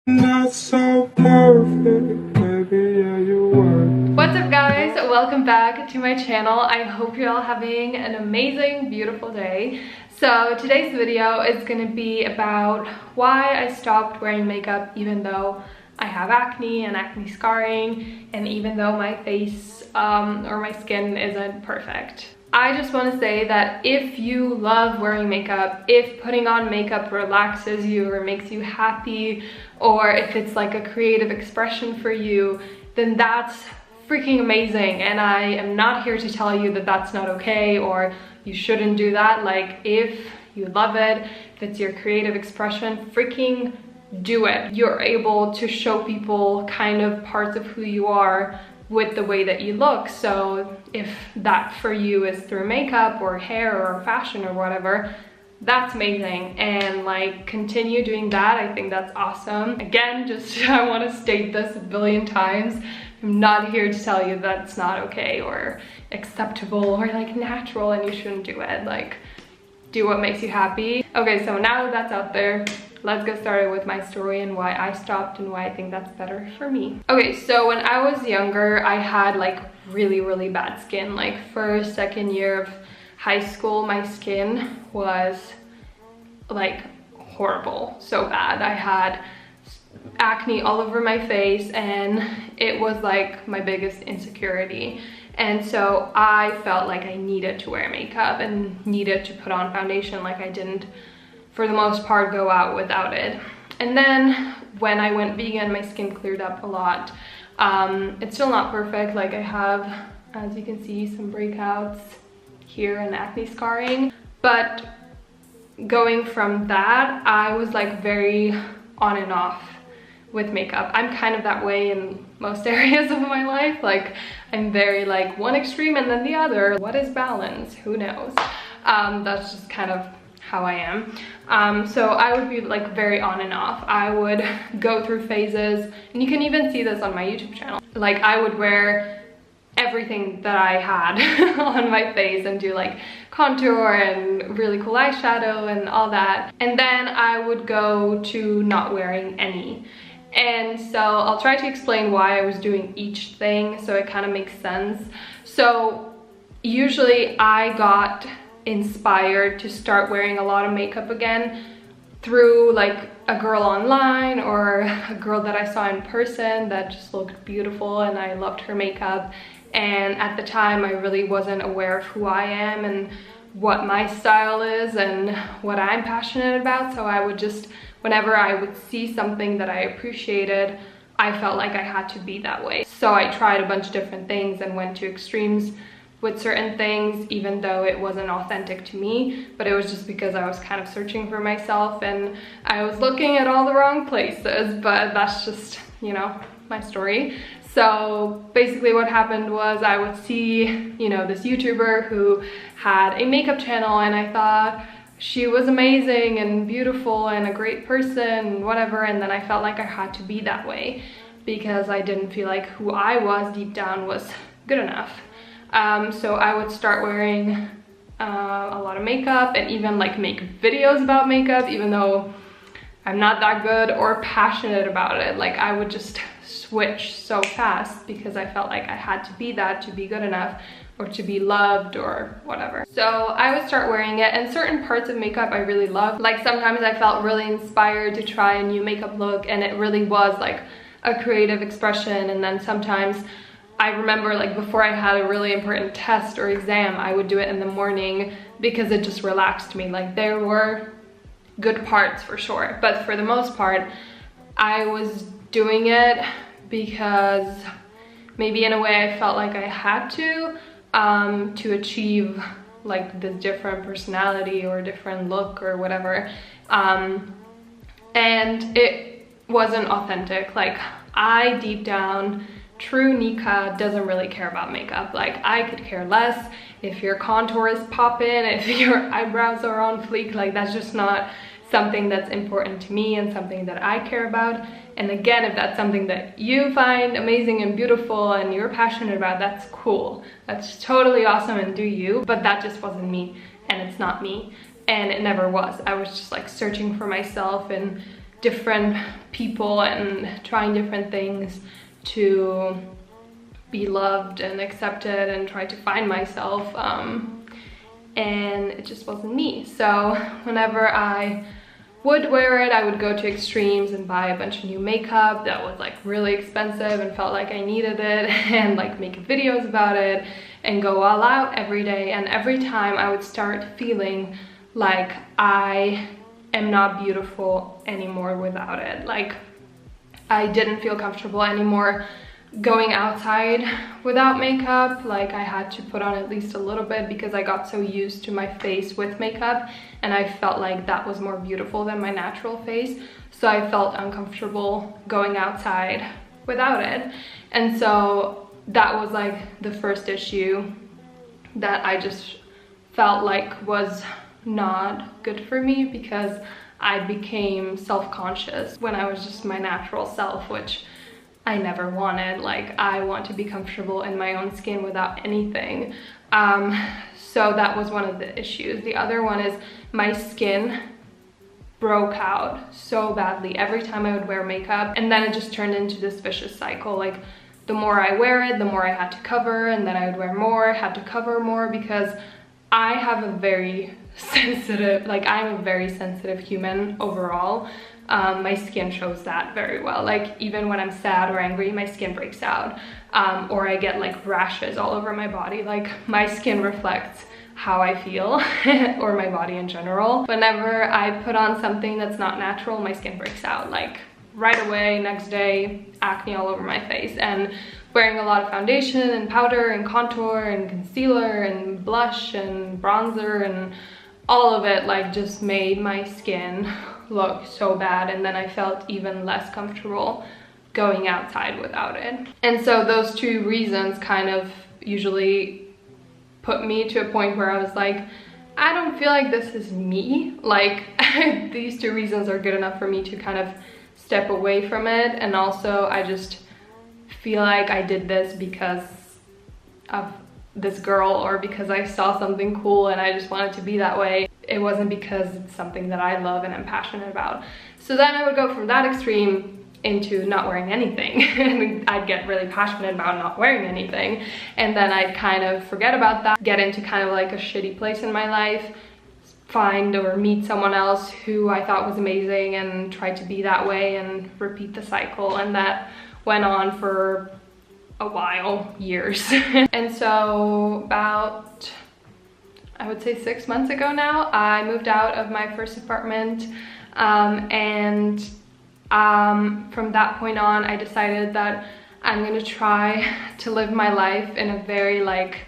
Not so perfect, baby, yeah, you were. What's up guys, welcome back to my channel. I hope you're all having an amazing, beautiful day. So today's video is going to be about why I stopped wearing makeup even though I have acne and acne scarring, and even though my face or my skin isn't perfect. I just want to say that if you love wearing makeup, if putting on makeup relaxes you or makes you happy, or if it's like a creative expression for you, then that's freaking amazing. And I am not here to tell you that that's not okay or you shouldn't do that. Like, if you love it, if it's your creative expression, freaking do it. You're able to show people kind of parts of who you are with the way that you look. So if that for you is through makeup or hair or fashion or whatever, that's amazing, and like continue doing that. I think that's awesome. Again, just I want to state this a billion times, I'm not here to tell you that's not okay or acceptable or like natural and you shouldn't do it. Like, do what makes you happy. Okay, so now that that's out there, let's get started with my story and why I stopped and why I think that's better for me. Okay, so when I was younger, I had like really bad skin. Like first, second year of high school, my skin was like horrible, so bad. I had acne all over my face and it was like my biggest insecurity. And so I felt like I needed to wear makeup and needed to put on foundation. Like, I didn't, for the most part, go out without it. And then when I went vegan, my skin cleared up a lot. It's still not perfect. Like, I have, as you can see, some breakouts here and acne scarring. But going from that, I was like very on and off with makeup. I'm kind of that way in most areas of my life. Like, I'm very like one extreme and then the other. What is balance? Who knows? That's just kind of how I am. So I would be like very on and off. I would go through phases, and you can even see this on my YouTube channel. Like, I would wear everything that I had on my face and do like contour and really cool eyeshadow and all that. And then I would go to not wearing any. And so I'll try to explain why I was doing each thing so it kind of makes sense. So usually I got inspired to start wearing a lot of makeup again through like a girl online or a girl that I saw in person that just looked beautiful and I loved her makeup. And at the time I really wasn't aware of who I am and what my style is and what I'm passionate about. So I would just, whenever I would see something that I appreciated, I felt like I had to be that way. So I tried a bunch of different things and went to extremes with certain things, even though it wasn't authentic to me, but it was just because I was kind of searching for myself and I was looking at all the wrong places. But that's just, you know, my story. So basically what happened was I would see, you know, this YouTuber who had a makeup channel, and I thought she was amazing and beautiful and a great person and whatever, and then I felt like I had to be that way because I didn't feel like who I was deep down was good enough. So I would start wearing a lot of makeup and even like make videos about makeup, even though I'm not that good or passionate about it. Like, I would just switch so fast because I felt like I had to be that to be good enough or to be loved or whatever. So I would start wearing it, and certain parts of makeup I really loved. Like, sometimes I felt really inspired to try a new makeup look and it really was like a creative expression. And then sometimes I remember, like, before I had a really important test or exam, I would do it in the morning because it just relaxed me. Like, there were good parts for sure, but for the most part I was doing it because maybe in a way I felt like I had to achieve like this different personality or different look or whatever, and it wasn't authentic. Like, I deep down, true Nika doesn't really care about makeup. Like, I could care less if your contour is popping, if your eyebrows are on fleek. Like, that's just not something that's important to me and something that I care about. And again, if that's something that you find amazing and beautiful and you're passionate about, that's cool. That's totally awesome, and do you. But that just wasn't me, and it's not me, and it never was. I was just like searching for myself and different people and trying different things to be loved and accepted and try to find myself, and it just wasn't me. So whenever I would wear it, I would go to extremes and buy a bunch of new makeup that was like really expensive and felt like I needed it, and like make videos about it and go all out every day. And every time I would start feeling like I am not beautiful anymore without it. Like I didn't feel comfortable anymore going outside without makeup. Like I had to put on at least a little bit because I got so used to my face with makeup, and I felt like that was more beautiful than my natural face. So I felt uncomfortable going outside without it. And so that was like the first issue that I just felt like was not good for me, because I became self-conscious when I was just my natural self, which I never wanted. Like I want to be comfortable in my own skin without anything. So that was one of the issues. The other one is my skin broke out so badly every time I would wear makeup, and then it just turned into this vicious cycle. Like the more I wear it, the more I had to cover, and then I would wear more, had to cover more, because I have a very sensitive, like I'm a very sensitive human overall. My skin shows that very well. Like even when I'm sad or angry, my skin breaks out, or I get like rashes all over my body. Like my skin reflects how I feel or my body in general. Whenever I put on something that's not natural, my skin breaks out like right away. Next day, acne all over my face. And wearing a lot of foundation and powder and contour and concealer and blush and bronzer and all of it like just made my skin look so bad, and then I felt even less comfortable going outside without it. And so those two reasons kind of usually put me to a point where I was like, I don't feel like this is me. Like these two reasons are good enough for me to kind of step away from it. And also I just feel like I did this because of this girl, or because I saw something cool and I just wanted to be that way. It wasn't because it's something that I love and I'm passionate about. So then I would go from that extreme into not wearing anything. And I'd get really passionate about not wearing anything, and then I'd kind of forget about that, get into kind of like a shitty place in my life, find or meet someone else who I thought was amazing and try to be that way, and repeat the cycle. And that went on for a while, years. And so about, I would say 6 months ago now, I moved out of my first apartment, and from that point on I decided that I'm gonna try to live my life in a very like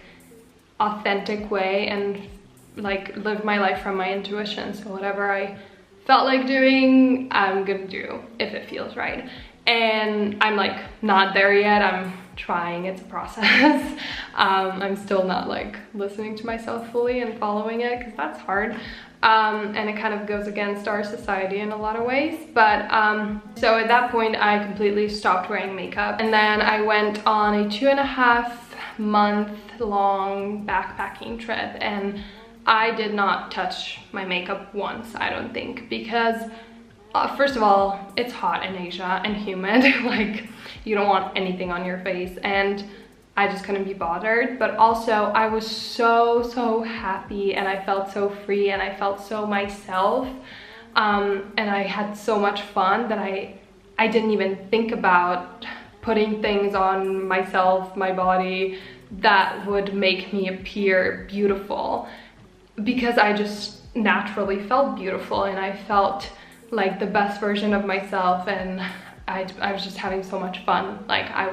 authentic way, and like live my life from my intuition. So whatever I felt like doing, I'm gonna do if it feels right. And I'm like not there yet. I'm trying, it's a process. I'm still not like listening to myself fully and following it, because that's hard. And it kind of goes against our society in a lot of ways. But so at that point I completely stopped wearing makeup, and then I went on a 2.5 month long backpacking trip, and I did not touch my makeup once, I don't think, because first of all, it's hot in Asia and humid. Like you don't want anything on your face, and I just couldn't be bothered. But also I was so happy, and I felt so free, and I felt so myself, and I had so much fun that I didn't even think about putting things on myself, my body, that would make me appear beautiful, because I just naturally felt beautiful, and I felt like the best version of myself, and I was just having so much fun. Like I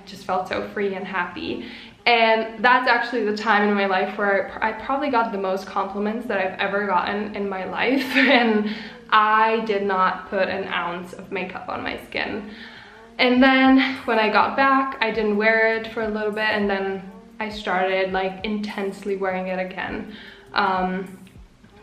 just felt so free and happy. And that's actually the time in my life where I probably got the most compliments that I've ever gotten in my life. And I did not put an ounce of makeup on my skin. And then when I got back, I didn't wear it for a little bit, and then I started like intensely wearing it again.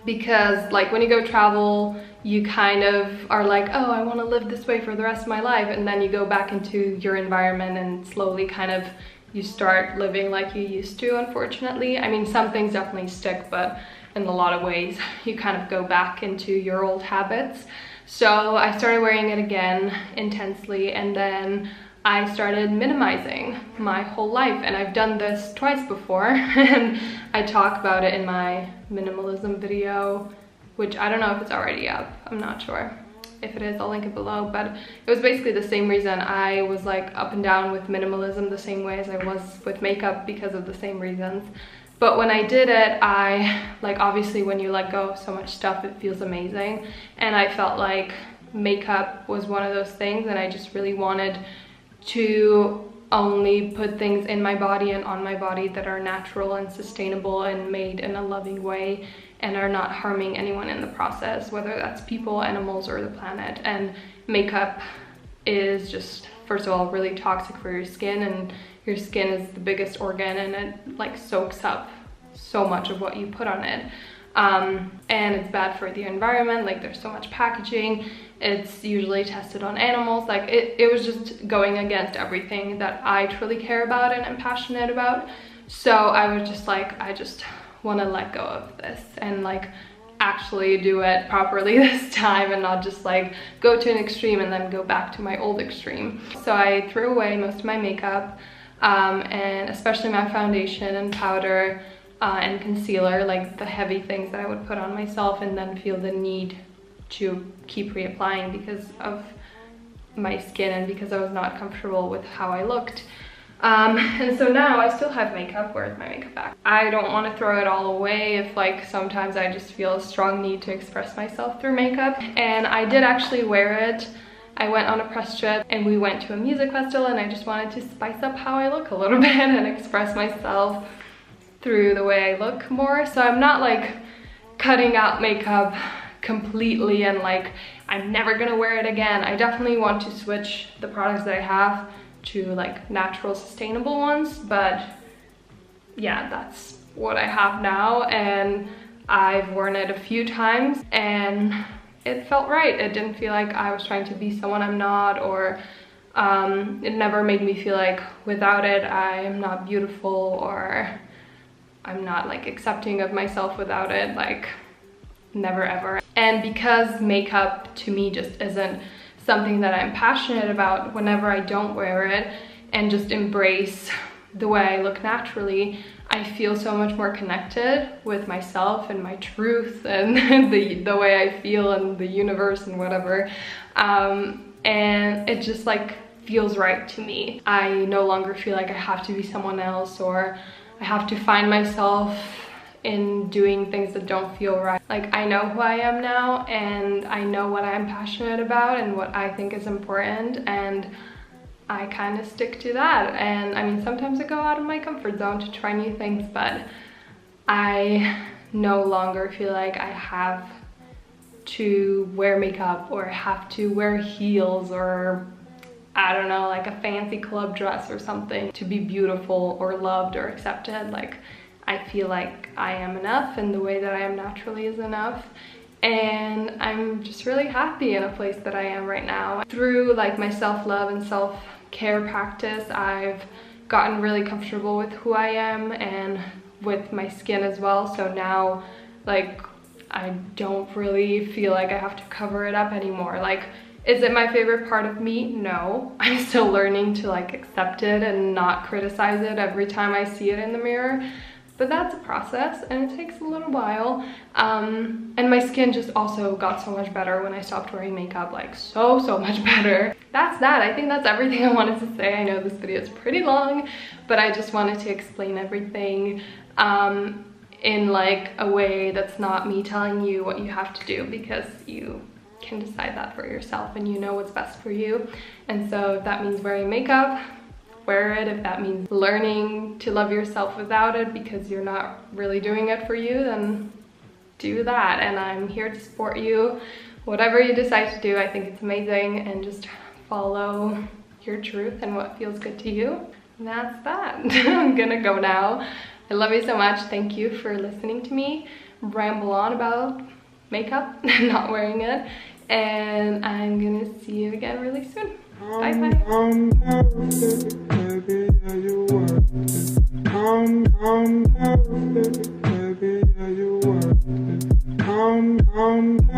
Because like when you go travel, you kind of are like, oh, I want to live this way for the rest of my life, and then you go back into your environment and slowly kind of you start living like you used to, unfortunately. I mean, some things definitely stick, but in a lot of ways you kind of go back into your old habits. So I started wearing it again intensely, and then I started minimizing my whole life. And I've done this twice before and I talk about it in my minimalism video, which I don't know if it's already up. I'm not sure. If it is, I'll link it below. But it was basically the same reason. I was like up and down with minimalism the same way as I was with makeup, because of the same reasons. But when I did it, I like, obviously when you let go of so much stuff, it feels amazing. And I felt like makeup was one of those things, and I just really wanted to only put things in my body and on my body that are natural and sustainable and made in a loving way and are not harming anyone in the process, whether that's people, animals, or the planet. And makeup is just, first of all, really toxic for your skin, and your skin is the biggest organ, and it like soaks up so much of what you put on it. And it's bad for the environment. Like, there's so much packaging. It's usually tested on animals. Like, it was just going against everything that I truly care about and am passionate about. So I was just like, I just want to let go of this and like actually do it properly this time, and not just like go to an extreme and then go back to my old extreme. So I threw away most of my makeup, and especially my foundation and powder and concealer, like the heavy things that I would put on myself and then feel the need to keep reapplying because of my skin and because I was not comfortable with how I looked. And so now I still have makeup. Where's my makeup bag? I don't want to throw it all away if like sometimes I just feel a strong need to express myself through makeup. And I did actually wear it. I went on a press trip and we went to a music festival, and I just wanted to spice up how I look a little bit and express myself through the way I look more. So I'm not like cutting out makeup completely and like I'm never gonna wear it again. I definitely want to switch the products that I have to like natural, sustainable ones, but yeah, that's what I have now, and I've worn it a few times and it felt right. It didn't feel like I was trying to be someone I'm not, or it never made me feel like without it I am not beautiful, or I'm not like accepting of myself without it. Like, never ever. And because makeup to me just isn't something that I'm passionate about, whenever I don't wear it and just embrace the way I look naturally, I feel so much more connected with myself and my truth and the way I feel and the universe and whatever. And it just like feels right to me. I no longer feel like I have to be someone else, or I have to find myself in doing things that don't feel right. Like, I know who I am now, and I know what I'm passionate about and what I think is important, and I kind of stick to that. And I mean, sometimes I go out of my comfort zone to try new things, but I no longer feel like I have to wear makeup or have to wear heels or I don't know, like a fancy club dress or something to be beautiful or loved or accepted. Like, I feel like I am enough, and the way that I am naturally is enough. And I'm just really happy in a place that I am right now. Through like my self-love and self-care practice, I've gotten really comfortable with who I am and with my skin as well. So now, like, I don't really feel like I have to cover it up anymore. Like, is it my favorite part of me? No. I'm still learning to like accept it and not criticize it every time I see it in the mirror. But that's a process, and it takes a little while. And my skin just also got so much better when I stopped wearing makeup, like so much better. That's that. I think that's everything I wanted to say. I know this video is pretty long, but I just wanted to explain everything in like a way that's not me telling you what you have to do, because you can decide that for yourself and you know what's best for you. And so if that means wearing makeup, wear it. If that means learning to love yourself without it because you're not really doing it for you, then do that. And I'm here to support you. Whatever you decide to do, I think it's amazing, and just follow your truth and what feels good to you. And that's that. I'm gonna go now. I love you so much. Thank you for listening to me ramble on about makeup and not wearing it. And I'm gonna see you again really soon. Bye bye. I'm perfect, baby, yeah, you work it. I'm perfect, baby, yeah, you work it. I'm perfect.